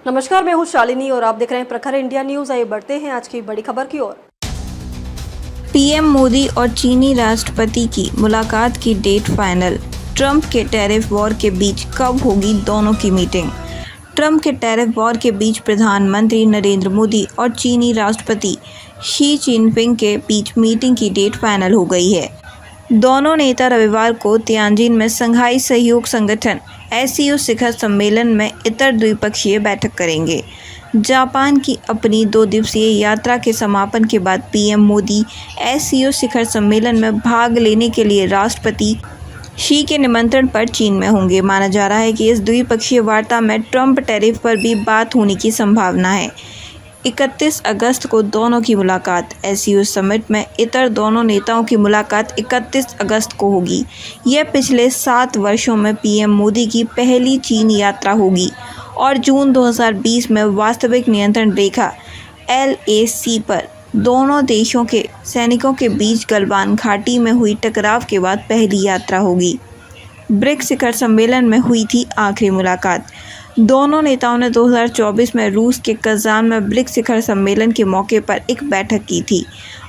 नमस्कार, मैं हूं शालिनी और आप देख रहे हैं प्रखर इंडिया न्यूज। आइए बढ़ते हैं आज की बड़ी खबर की ओर। पीएम मोदी और चीनी राष्ट्रपति की मुलाकात की डेट फाइनल। ट्रंप के टैरिफ वॉर के बीच कब होगी दोनों की मीटिंग? ट्रंप के टैरिफ वॉर के बीच प्रधानमंत्री नरेंद्र मोदी और चीनी राष्ट्रपति शी जिनपिंग के बीच मीटिंग की डेट फाइनल हो गई है। दोनों नेता रविवार को तियानजिन में शंघाई सहयोग संगठन SCO शिखर सम्मेलन में इतर द्विपक्षीय बैठक करेंगे। जापान की अपनी 2 दिवसीय यात्रा के समापन के बाद पीएम मोदी SCO शिखर सम्मेलन में भाग लेने के लिए राष्ट्रपति शी के निमंत्रण पर चीन में होंगे। माना जा रहा है कि इस द्विपक्षीय वार्ता में ट्रंप टैरिफ पर भी बात होने की संभावना है। 31 अगस्त को दोनों की मुलाकात। SCO समिट में इतर दोनों नेताओं की मुलाकात 31 अगस्त को होगी। यह पिछले 7 वर्षों में पीएम मोदी की पहली चीन यात्रा होगी और जून 2020 में वास्तविक नियंत्रण रेखा LAC पर दोनों देशों के सैनिकों के बीच गलवान घाटी में हुई टकराव के बाद पहली यात्रा होगी। ब्रिक्स शिखर सम्मेलन में हुई थी आखिरी मुलाकात। दोनों नेताओं ने 2024 में रूस के कजान में ब्रिक्स शिखर सम्मेलन के मौके पर एक बैठक की थी।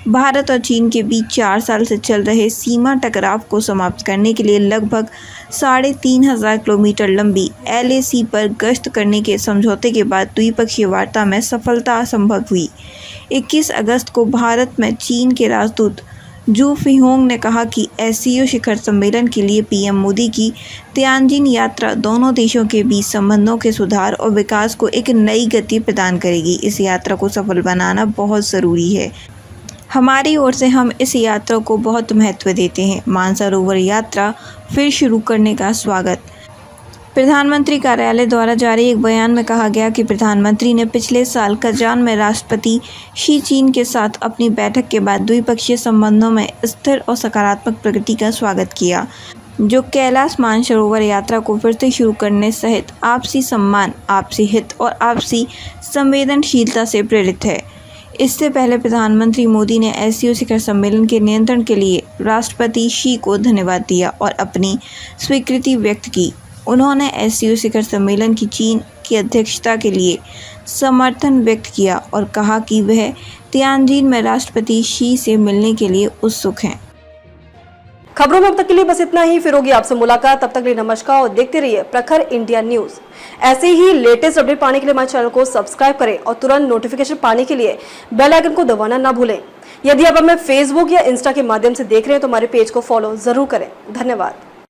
भारत और चीन के बीच 4 साल से चल रहे सीमा टकराव को समाप्त करने के लिए लगभग 3,500 किलोमीटर लंबी LAC पर गश्त करने के समझौते के बाद द्विपक्षीय वार्ता में सफलता संभव हुई। 21 अगस्त को भारत में चीन के राजदूत जू फिहोंग ने कहा कि SCO शिखर सम्मेलन के लिए पीएम मोदी की तियानजिन यात्रा दोनों देशों के बीच संबंधों के सुधार और विकास को एक नई गति प्रदान करेगी। इस यात्रा को सफल बनाना बहुत ज़रूरी है। हमारी ओर से हम इस यात्रा को बहुत महत्व देते हैं। मानसरोवर यात्रा फिर शुरू करने का स्वागत। प्रधानमंत्री कार्यालय द्वारा जारी एक बयान में कहा गया कि प्रधानमंत्री ने पिछले साल कजान में राष्ट्रपति शी चीन के साथ अपनी बैठक के बाद द्विपक्षीय संबंधों में स्थिर और सकारात्मक प्रगति का स्वागत किया, जो कैलाश मानसरोवर यात्रा को फिर से शुरू करने सहित आपसी सम्मान, आपसी हित और आपसी संवेदनशीलता से प्रेरित है। इससे पहले प्रधानमंत्री मोदी ने SCO शिखर सम्मेलन के नियंत्रण के लिए राष्ट्रपति शी को धन्यवाद दिया और अपनी स्वीकृति व्यक्त की। उन्होंने SCO शिखर सम्मेलन की चीन की अध्यक्षता के लिए समर्थन व्यक्त किया और कहा कि वह तियानजिन में राष्ट्रपति शी से मिलने के लिए उत्सुक हैं। खबरों में अब तक के लिए बस इतना ही। फिर होगी आपसे मुलाकात। तब तक के लिए नमस्कार और देखते रहिए प्रखर इंडिया न्यूज। ऐसे ही लेटेस्ट अपडेट पाने के लिए हमारे चैनल को सब्सक्राइब करें और तुरंत नोटिफिकेशन पाने के लिए बेल आइकन को दबाना ना भूलें। यदि आप हमें फेसबुक या इंस्टा के माध्यम से देख रहे हैं तो हमारे पेज को फॉलो जरूर करें। धन्यवाद।